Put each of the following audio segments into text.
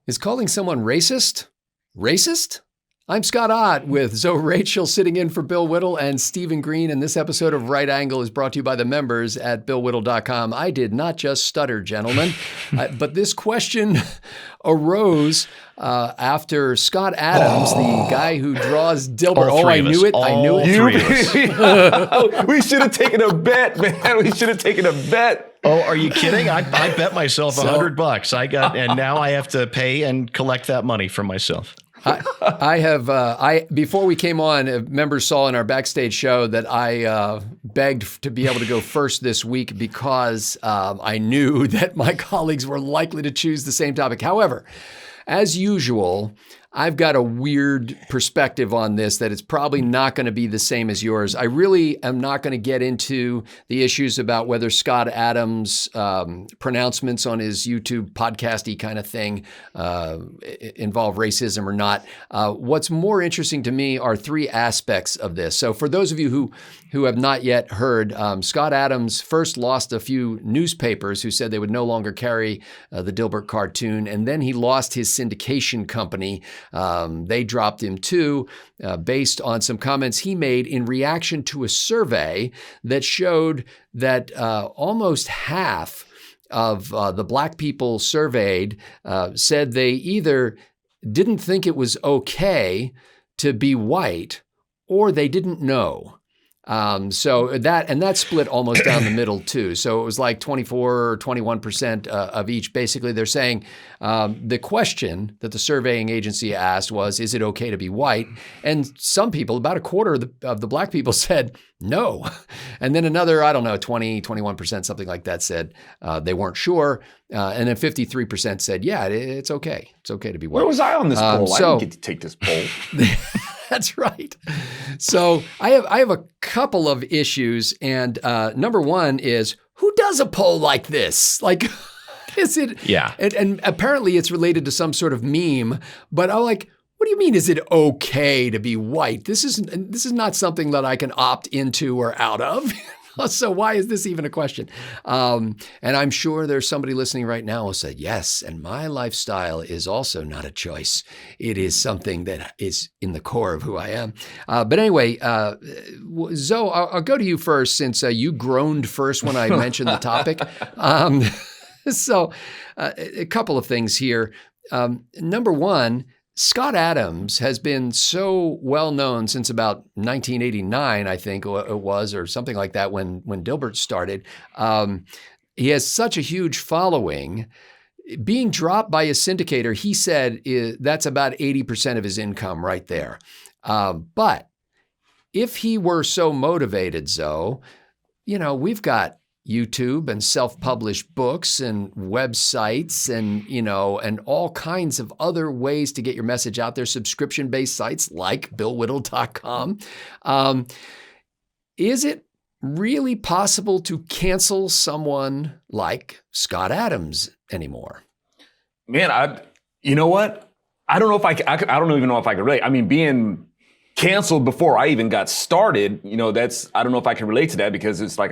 Is calling someone racist? Racist? I'm Scott Ott with Zoe Rachel sitting in for Bill Whittle and Stephen Green, and this episode of Right Angle is brought to you by the members at BillWhittle.com. I did not just stutter, gentlemen, but this question arose after Scott Adams, the guy who draws Dilbert. I knew it. I knew it. We should have taken a bet, man. We should have taken a bet. Oh, are you kidding? I bet myself $100. And now I have to pay and collect that money from myself. Before we came on, members saw in our backstage show that I begged to be able to go first this week because I knew that my colleagues were likely to choose the same topic. However, as usual, I've got a weird perspective on this that it's probably not going to be the same as yours. I really am not going to get into the issues about whether Scott Adams' pronouncements on his YouTube podcasty kind of thing involve racism or not. What's more interesting to me are three aspects of this. So for those of you who have not yet heard, Scott Adams first lost a few newspapers who said they would no longer carry the Dilbert cartoon, and then he lost his syndication company. They dropped him too, based on some comments he made in reaction to a survey that showed that almost half of the black people surveyed said they either didn't think it was okay to be white or they didn't know. So that split almost down the middle too. So it was like 24 or 21% of each. Basically, they're saying the question that the surveying agency asked was, is it okay to be white? And some people, about a quarter of the black people said no. And then another, 20, 21%, something like that said they weren't sure. And then 53% said, yeah, it's okay. It's okay to be white. Where was I on this poll? I didn't get to take this poll. That's right. So I have a couple of issues, and number one is, who does a poll like this? Like, is it? Yeah. And apparently it's related to some sort of meme. But I'm like, what do you mean? Is it okay to be white? This is not something that I can opt into or out of. So why is this even a question? And I'm sure there's somebody listening right now who said, yes, and my lifestyle is also not a choice. It is something that is in the core of who I am. But anyway, Zoe, I'll go to you first since you groaned first when I mentioned the topic. So a couple of things here. Number one, Scott Adams has been so well known since about 1989, I think it was, or something like that, when Dilbert started. He has such a huge following. Being dropped by a syndicator, he said, that's about 80% of his income right there. But if he were so motivated, Zoe, we've got YouTube and self-published books and websites and, and all kinds of other ways to get your message out there, subscription-based sites like BillWhittle.com. Is it really possible to cancel someone like Scott Adams anymore? Man, you know what? I don't know if I don't even know if I can relate. I mean, being canceled before I even got started, I don't know if I can relate to that because it's like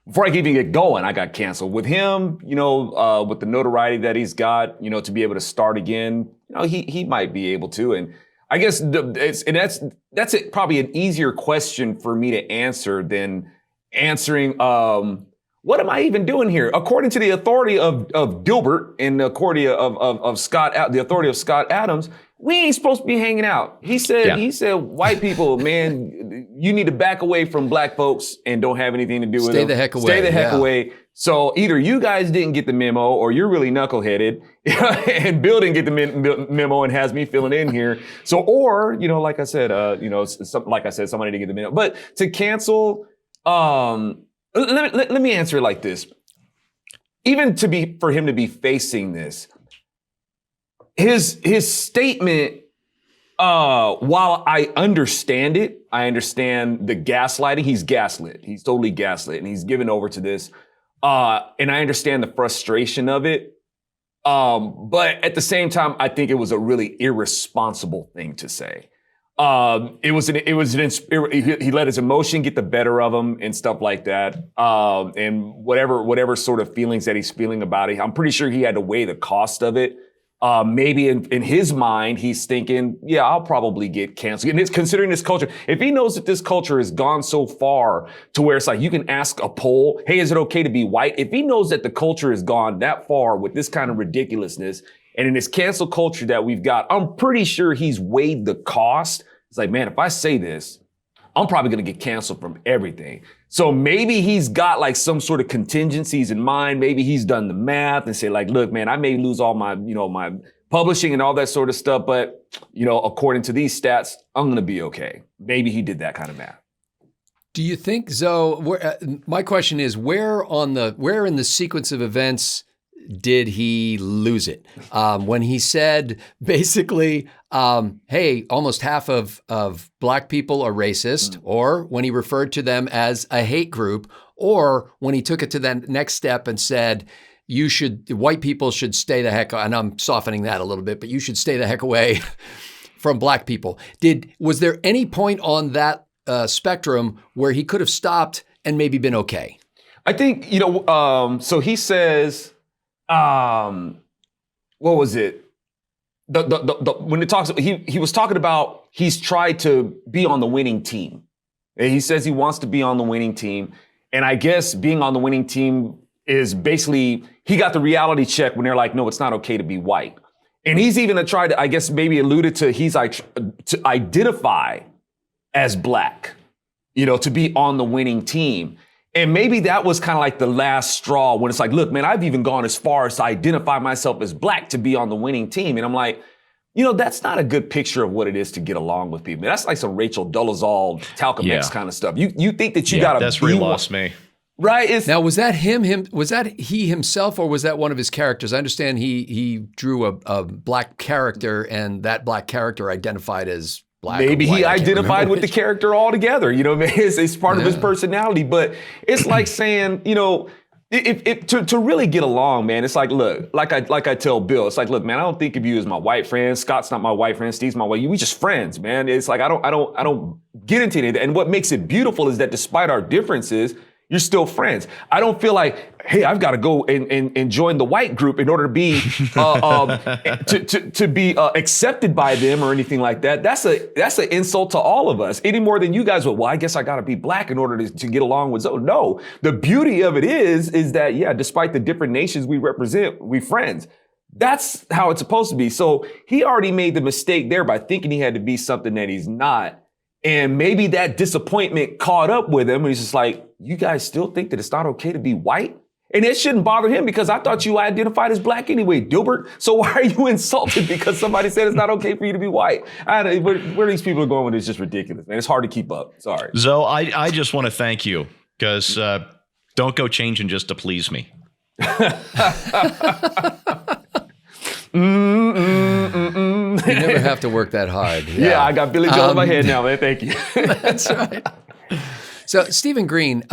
before I could even get going, I got canceled. With him, with the notoriety that he's got, to be able to start again, he might be able to. And I guess that's probably an easier question for me to answer than answering, what am I even doing here? According to the authority of Dilbert and the authority of Scott Adams, we ain't supposed to be hanging out. He said, white people, man, you need to back away from black folks and don't have anything to do with them. Stay the heck away. Stay the heck away. So either you guys didn't get the memo or you're really knuckleheaded and Bill didn't get the memo and has me filling in here. So, or, like I said, somebody didn't get the memo. But to cancel, let me answer it like this. Even for him to be facing this, his statement, while I understand it, I understand the gaslighting. He's gaslit. He's totally gaslit, and he's given over to this. And I understand the frustration of it. But at the same time, I think it was a really irresponsible thing to say. He let his emotion get the better of him and stuff like that. And whatever sort of feelings that he's feeling about it, I'm pretty sure he had to weigh the cost of it. maybe in his mind, he's thinking, yeah, I'll probably get canceled. And it's considering this culture. If he knows that this culture has gone so far to where it's like you can ask a poll, hey, is it okay to be white? If he knows that the culture has gone that far with this kind of ridiculousness, and in this cancel culture that we've got, I'm pretty sure he's weighed the cost. It's like, man, if I say this, I'm probably going to get canceled from everything. So maybe he's got like some sort of contingencies in mind. Maybe he's done the math and say like, look, man, I may lose all my, my publishing and all that sort of stuff. But, according to these stats, I'm going to be okay. Maybe he did that kind of math. Do you think, Zoe, my question is, where in the sequence of events did he lose it? When he said basically, hey, almost half of black people are racist, or when he referred to them as a hate group, or when he took it to the next step and said, white people should stay the heck, and I'm softening that a little bit, but you should stay the heck away from black people. Was there any point on that spectrum where he could have stopped and maybe been okay? I think, so he says, what was it? When it talks, he was talking about he's tried to be on the winning team. And he says he wants to be on the winning team. And I guess being on the winning team is basically, he got the reality check when they're like, no, it's not okay to be white. And he's even tried to, I guess maybe alluded to, he's like to identify as black, to be on the winning team. And maybe that was kind of like the last straw when it's like, look, man, I've even gone as far as to identify myself as black to be on the winning team. And I'm like, that's not a good picture of what it is to get along with people. That's like some Rachel Dolezal, Talcum X kind of stuff. You think that you got to that's where he lost me. Right. Now, was that him? Was that he himself, or was that one of his characters? I understand he drew a black character, and that black character identified as black. Maybe he identified with the character altogether. It's part of his personality. But it's like saying, to really get along, man, it's like, look, like I tell Bill, it's like, look, man, I don't think of you as my white friend. Scott's not my white friend. Steve's my white. We just friends, man. It's like I don't get into anything. And what makes it beautiful is that despite our differences, you're still friends. I don't feel like, hey, I've got to go and join the white group in order to be to be accepted by them or anything like that. That's an insult to all of us. Any more than you guys would. Well, I guess I got to be black in order to get along with Zoe. No, the beauty of it is that despite the different nations we represent, we friends. That's how it's supposed to be. So he already made the mistake there by thinking he had to be something that he's not. And maybe that disappointment caught up with him. And he's just like, you guys still think that it's not okay to be white? And it shouldn't bother him because I thought you identified as black anyway, Dilbert. So why are you insulted because somebody said it's not okay for you to be white? Where these people are going with it is just ridiculous, man. It's hard to keep up. Sorry. Zoe, I just want to thank you because don't go changing just to please me. You never have to work that hard. Yeah, I got Billy Joel in my head now, man. Thank you. That's right. So, Stephen Green,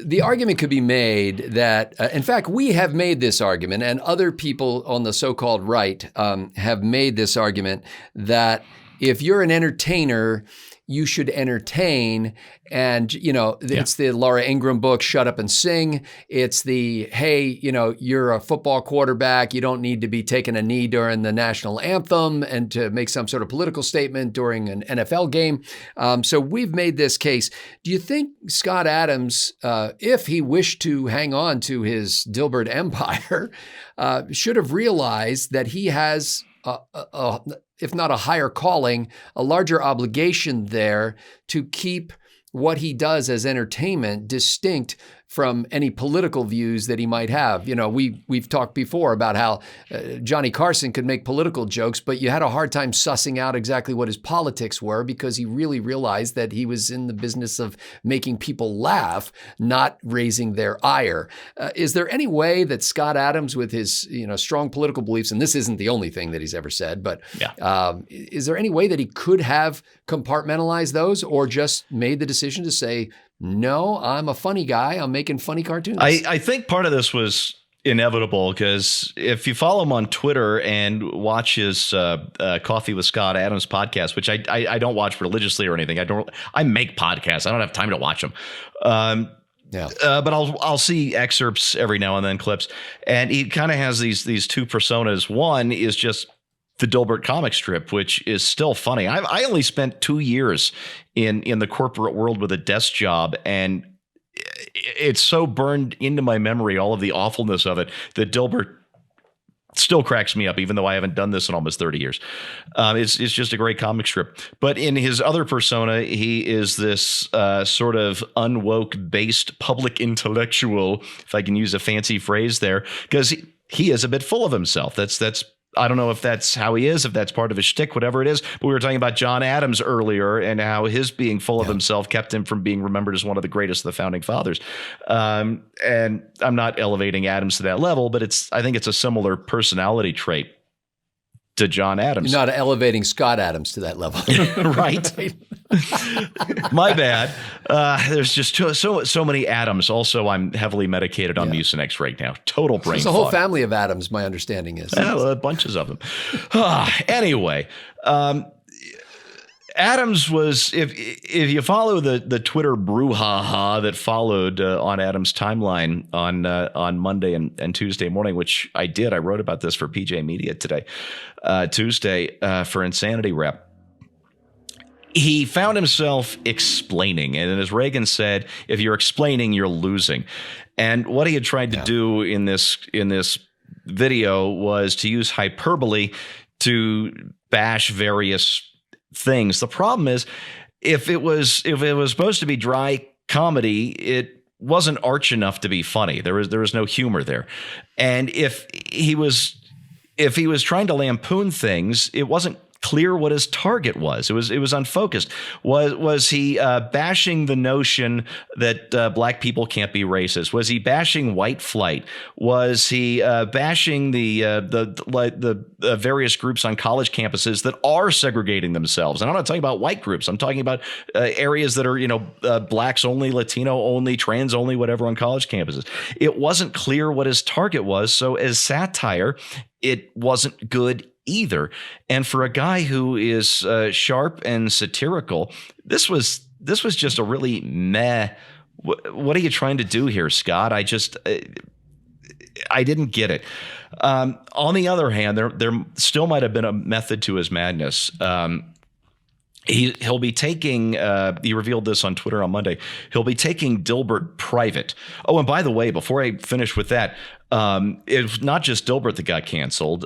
the argument could be made that, in fact, we have made this argument, and other people on the so-called right have made this argument that if you're an entertainer, you should entertain. And, it's the Laura Ingraham book, Shut Up and Sing. It's the, hey, you're a football quarterback. You don't need to be taking a knee during the national anthem and to make some sort of political statement during an NFL game. So we've made this case. Do you think Scott Adams, if he wished to hang on to his Dilbert empire, should have realized that he has if not a higher calling, a larger obligation there to keep what he does as entertainment distinct from any political views that he might have? We've talked before about how Johnny Carson could make political jokes, but you had a hard time sussing out exactly what his politics were because he really realized that he was in the business of making people laugh, not raising their ire. Is there any way that Scott Adams, with his strong political beliefs, and this isn't the only thing that he's ever said, but is there any way that he could have compartmentalized those or just made the decision to say, no, I'm a funny guy. I'm making funny cartoons? I think part of this was inevitable because if you follow him on Twitter and watch his Coffee with Scott Adams podcast, which I don't watch religiously or anything. I make podcasts. I don't have time to watch them. Yeah. But I'll see excerpts every now and then, clips, and he kind of has these two personas. One is just the Dilbert comic strip, which is still funny. I only spent 2 years in the corporate world with a desk job, and it's so burned into my memory, all of the awfulness of it, that Dilbert still cracks me up, even though I haven't done this in almost 30 years. It's just a great comic strip. But in his other persona, he is this sort of unwoke-based public intellectual, if I can use a fancy phrase there, because he is a bit full of himself. That's I don't know if that's how he is, if that's part of his shtick, whatever it is. But we were talking about John Adams earlier and how his being full of himself kept him from being remembered as one of the greatest of the founding fathers. And I'm not elevating Adams to that level, but I think it's a similar personality trait to John Adams. You're not elevating Scott Adams to that level. Right. My bad. There's just so many Adams. Also, I'm heavily medicated on Mucinex right now. Total brain There's a whole family of Adams, my understanding is. Bunches of them. Anyway, Adams was, if you follow the Twitter brouhaha that followed on Adams' timeline on Monday and Tuesday morning, which I did. I wrote about this for PJ Media today, Tuesday, for Insanity Rep. He found himself explaining, and as Reagan said, if you're explaining, you're losing. And what he had tried to do in this video was to use hyperbole to bash various things. The problem is, if it was supposed to be dry comedy, it wasn't arch enough to be funny. There was no humor there. And if he was trying to lampoon things, it wasn't clear what his target was. It was unfocused. Was he bashing the notion that black people can't be racist? Was he bashing white flight? Was he bashing the various groups on college campuses that are segregating themselves? And I'm not talking about white groups. I'm talking about areas that are blacks only, Latino only, trans only, whatever on college campuses. It wasn't clear what his target was. So as satire, it wasn't good either. And for a guy who is sharp and satirical, this was just a really meh. What are you trying to do here, Scott? I didn't get it. On the other hand, there still might have been a method to his madness. He'll be taking, he revealed this on Twitter on Monday, he'll be taking Dilbert private. Oh, and by the way, before I finish with that, it's not just Dilbert that got canceled.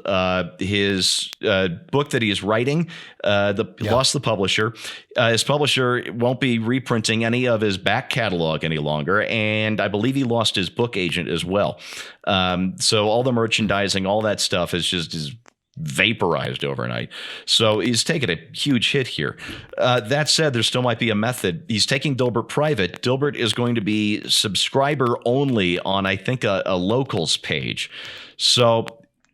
His book that he's writing, lost the publisher. His publisher won't be reprinting any of his back catalog any longer, and I believe he lost his book agent as well. So all the merchandising, all that stuff is vaporized overnight. So he's taken a huge hit here. That said, there still might be a method. He's taking Dilbert private. Dilbert is going to be subscriber only on, I think, a locals page. So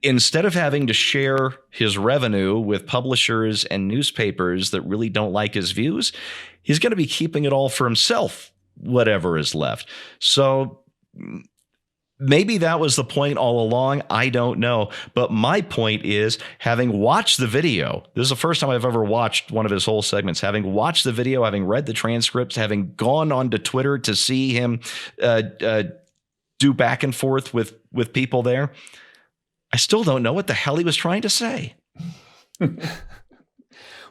instead of having to share his revenue with publishers and newspapers that really don't like his views, he's going to be keeping it all for himself, whatever is left. So maybe that was the point all along. I don't know. But my point is, having watched the video, this is the first time I've ever watched one of his whole segments, having watched the video, having read the transcripts, having gone onto Twitter to see him do back and forth with people there, I still don't know what the hell he was trying to say.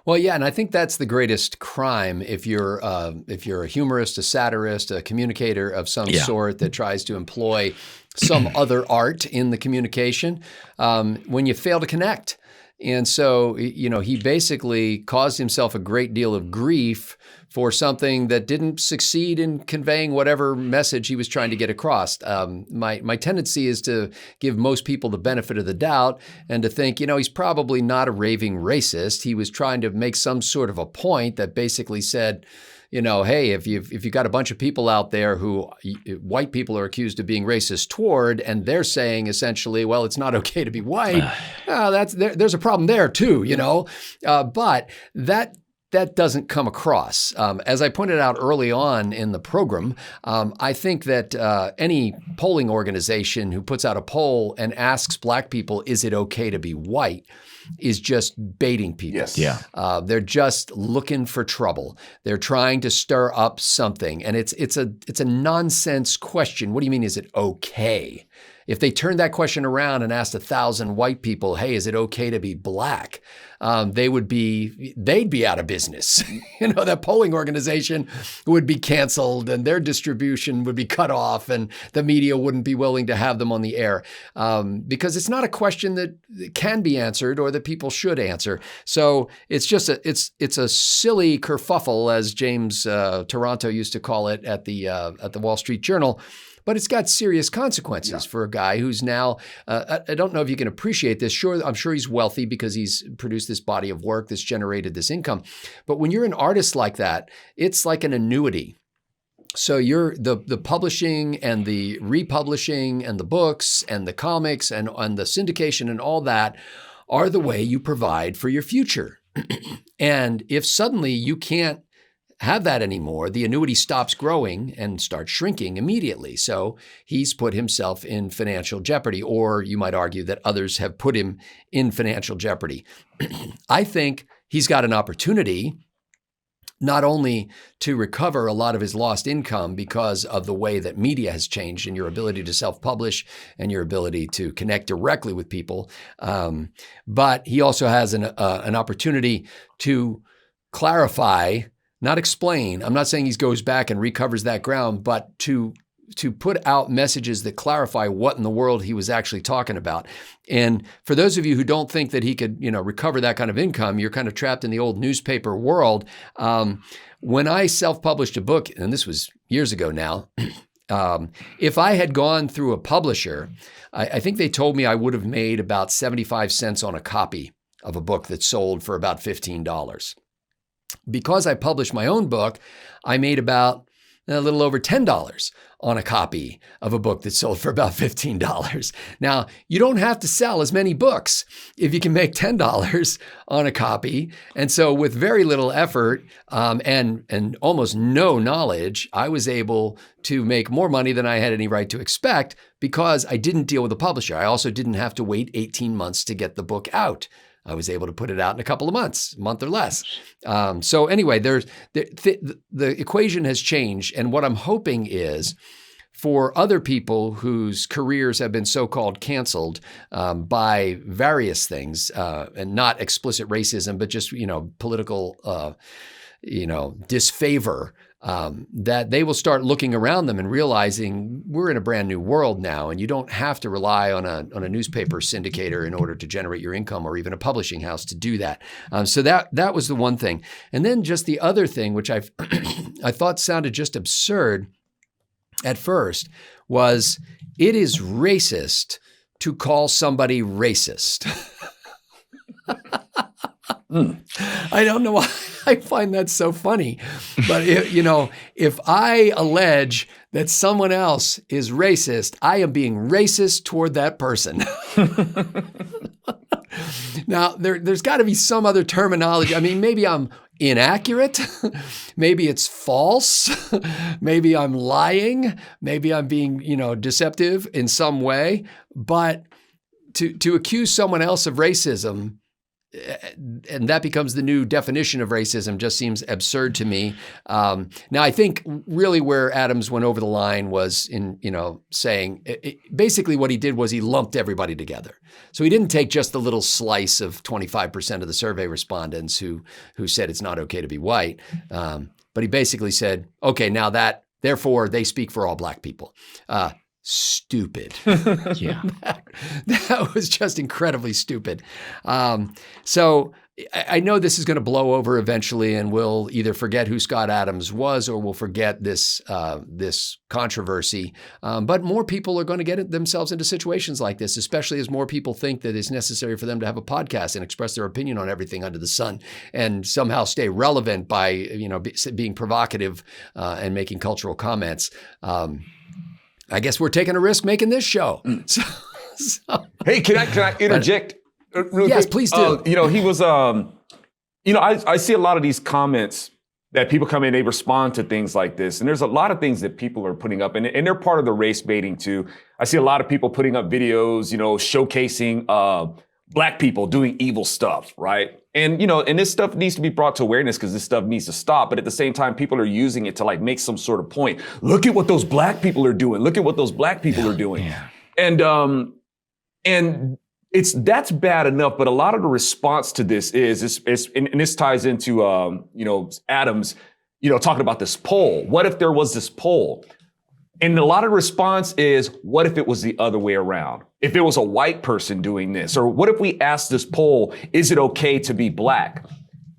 Well, yeah, and I think that's the greatest crime if you're a humorist, a satirist, a communicator of some sort that tries to employ some other art in the communication, when you fail to connect. And so, he basically caused himself a great deal of grief for something that didn't succeed in conveying whatever message he was trying to get across. My tendency is to give most people the benefit of the doubt and to think, he's probably not a raving racist. He was trying to make some sort of a point that basically said, hey, if you've got a bunch of people out there who white people are accused of being racist toward, and they're saying essentially, well, it's not okay to be white, there's a problem there too, but that doesn't come across. As I pointed out early on in the program, I think that any polling organization who puts out a poll and asks black people, is it okay to be white, is just baiting people. Yes. Yeah. They're just looking for trouble. They're trying to stir up something. And it's a nonsense question. What do you mean, is it okay? If they turned that question around and asked 1,000 white people, hey, is it okay to be black? They'd be out of business. That polling organization would be canceled and their distribution would be cut off and the media wouldn't be willing to have them on the air because it's not a question that can be answered or that people should answer. So it's just it's a silly kerfuffle, as James Toronto used to call it at the Wall Street Journal. But it's got serious consequences for a guy who's now, I don't know if you can appreciate this. Sure, I'm sure he's wealthy because he's produced this body of work that's generated this income. But when you're an artist like that, it's like an annuity. So you're the publishing and the republishing and the books and the comics and the syndication and all that are the way you provide for your future. And if suddenly you can't have that anymore, the annuity stops growing and starts shrinking immediately. So he's put himself in financial jeopardy, or you might argue that others have put him in financial jeopardy. I think he's got an opportunity not only to recover a lot of his lost income because of the way that media has changed and your ability to self-publish and your ability to connect directly with people, but he also has an opportunity to clarify, not explain. I'm not saying he goes back and recovers that ground, but to put out messages that clarify what in the world he was actually talking about. And for those of you who don't think that he could, recover that kind of income, you're kind of trapped in the old newspaper world. When I self-published a book, and this was years ago now, if I had gone through a publisher, I think they told me I would have made about 75 cents on a copy of a book that sold for about $15. Because I published my own book, I made about a little over $10 on a copy of a book that sold for about $15. Now, you don't have to sell as many books if you can make $10 on a copy. And so with very little effort and almost no knowledge, I was able to make more money than I had any right to expect because I didn't deal with a publisher. I also didn't have to wait 18 months to get the book out. I was able to put it out in a couple of months, a month or less. So anyway, the equation has changed. And what I'm hoping is for other people whose careers have been so-called canceled by various things, and not explicit racism, but just, political, disfavor, that they will start looking around them and realizing we're in a brand new world now, and you don't have to rely on a newspaper syndicator in order to generate your income, or even a publishing house to do that. So that was the one thing. And then just the other thing, which I thought sounded just absurd at first, was it is racist to call somebody racist. I don't know why I find that so funny, but if I allege that someone else is racist, I am being racist toward that person. Now, there's got to be some other terminology. I mean, maybe I'm inaccurate. Maybe it's false. Maybe I'm lying. Maybe I'm being, deceptive in some way. But to accuse someone else of racism, and that becomes the new definition of racism, just seems absurd to me. Now, I think really where Adams went over the line was in, saying basically what he did was he lumped everybody together. So he didn't take just the little slice of 25% of the survey respondents who said it's not okay to be white. But he basically said, okay, now therefore they speak for all black people. Stupid. Yeah. That was just incredibly stupid. So I know this is going to blow over eventually, and we'll either forget who Scott Adams was, or we'll forget this controversy. But more people are going to get themselves into situations like this, especially as more people think that it's necessary for them to have a podcast and express their opinion on everything under the sun, and somehow stay relevant by being provocative and making cultural comments. I guess we're taking a risk making this show. So. Hey, can I interject? Real yes, quick? please do. He was I see a lot of these comments that people come in, they respond to things like this. And there's a lot of things that people are putting up, and they're part of the race baiting too. I see a lot of people putting up videos, showcasing Black people doing evil stuff, right? And, and this stuff needs to be brought to awareness because this stuff needs to stop. But at the same time, people are using it to like make some sort of point. Look at what those Black people are doing. Look at what those Black people are doing. Yeah. And that's bad enough. But a lot of the response to this is and this ties into, Adams, talking about this poll. What if there was this poll? And a lot of response is, what if it was the other way around? If it was a white person doing this? Or what if we asked this poll, is it okay to be Black?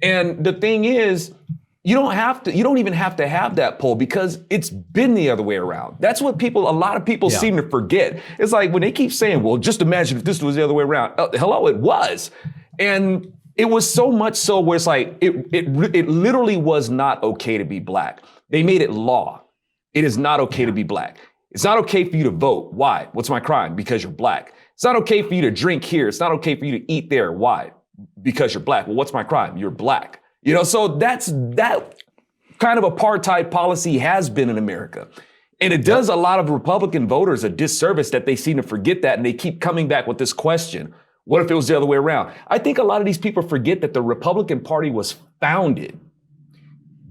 And the thing is, you don't even have to have that poll because it's been the other way around. That's what a lot of people seem to forget. It's like when they keep saying, well, just imagine if this was the other way around. Hello, it was. And it was so much so where it's like, it literally was not okay to be Black. They made it law. It is not okay to be Black. It's not okay for you to vote. Why? What's my crime? Because you're Black. It's not okay for you to drink here. It's not okay for you to eat there. Why? Because you're Black. Well, what's my crime? You're Black. So that kind of apartheid policy has been in America. And it does a lot of Republican voters a disservice that they seem to forget that. And they keep coming back with this question. What if it was the other way around? I think a lot of these people forget that the Republican Party was founded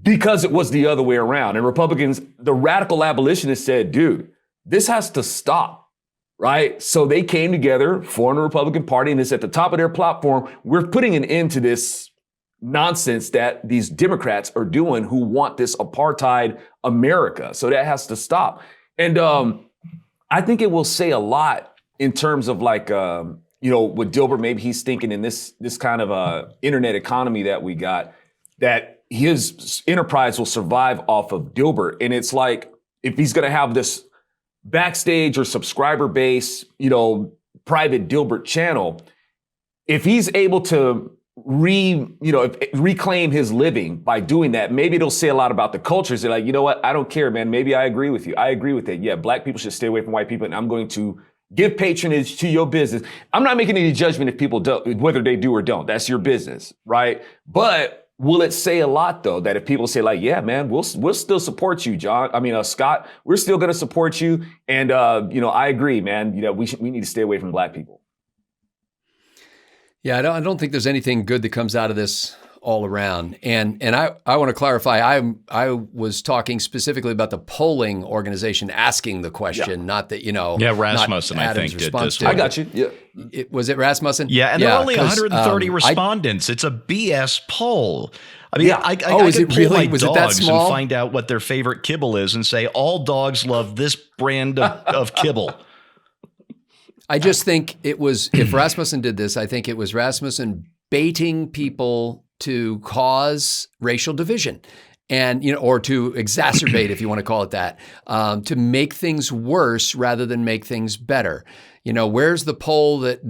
because it was the other way around. And Republicans, the radical abolitionists said, dude, this has to stop, right? So they came together, formed a Republican Party, and it's at the top of their platform. We're putting an end to this nonsense that these Democrats are doing who want this apartheid America. So that has to stop. And I think it will say a lot in terms of like, with Dilbert, maybe he's thinking in this kind of internet economy that we got, that his enterprise will survive off of Dilbert. And it's like, if he's going to have this backstage or subscriber base, private Dilbert channel, if he's able to reclaim his living by doing that, maybe it'll say a lot about the cultures. They're like, you know what? I don't care, man. Maybe I agree with you. I agree with it. Yeah, Black people should stay away from white people, and I'm going to give patronage to your business. I'm not making any judgment if people don't, whether they do or don't. That's your business, right? But will it say a lot though, that if people say like, yeah, man, we'll still support you, Scott, we're still going to support you. And, I agree, man, we need to stay away from Black people. Yeah, I don't think there's anything good that comes out of this all around. And I want to clarify, I was talking specifically about the polling organization asking the question, not that, Rasmussen, I think, did this. I got you. Yeah. Was it Rasmussen? Yeah, and there are only 130 respondents. It's a BS poll. I mean, I could pull my dogs and find out what their favorite kibble is and say, all dogs love this brand of kibble. I just think it was, if Rasmussen did this, I think it was Rasmussen baiting people to cause racial division and, or to exacerbate, if you want to call it that, to make things worse rather than make things better. Where's the poll that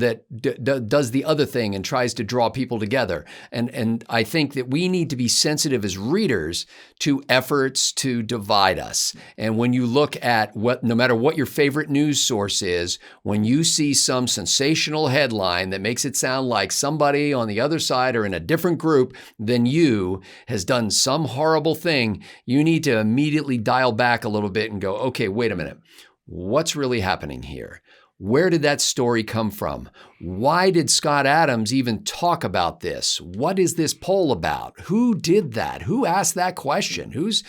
does the other thing and tries to draw people together? And I think that we need to be sensitive as readers to efforts to divide us. And when you look at no matter what your favorite news source is, when you see some sensational headline that makes it sound like somebody on the other side or in a different group than you has done some horrible thing, you need to immediately dial back a little bit and go, okay, wait a minute. What's really happening here? Where did that story come from? Why did Scott Adams even talk about this? What is this poll about? Who did that? Who asked that question? Who's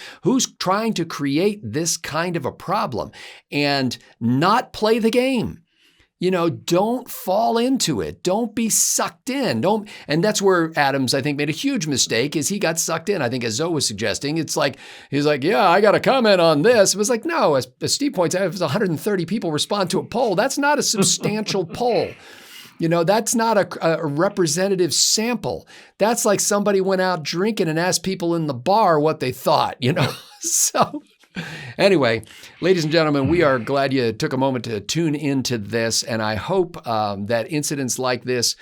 trying to create this kind of a problem and not play the game? Don't fall into it. Don't be sucked in. And that's where Adams, I think, made a huge mistake is he got sucked in. I think as Zoe was suggesting, it's like, he's like, yeah, I got to comment on this. It was like, no, as Steve points out, if 130 people respond to a poll, that's not a substantial poll. That's not a representative sample. That's like somebody went out drinking and asked people in the bar what they thought, So anyway, ladies and gentlemen, we are glad you took a moment to tune into this, and I hope that incidents like this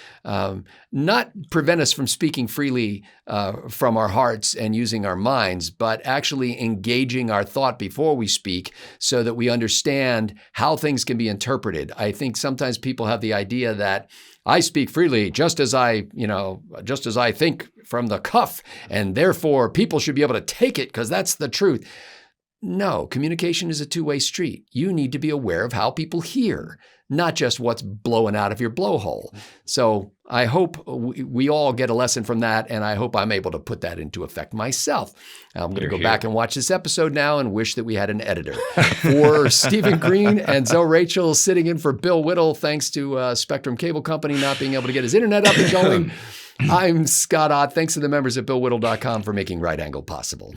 not prevent us from speaking freely from our hearts and using our minds, but actually engaging our thought before we speak so that we understand how things can be interpreted. I think sometimes people have the idea that I speak freely just as I think from the cuff, and therefore people should be able to take it because that's the truth. No, communication is a two-way street. You need to be aware of how people hear, not just what's blowing out of your blowhole. So I hope we all get a lesson from that, and I hope I'm able to put that into effect myself. I'm going to go back and watch this episode now and wish that we had an editor. For Stephen Green and Zoe Rachel sitting in for Bill Whittle, thanks to Spectrum Cable Company not being able to get his internet up and going, I'm Scott Ott. Thanks to the members at BillWhittle.com for making Right Angle possible.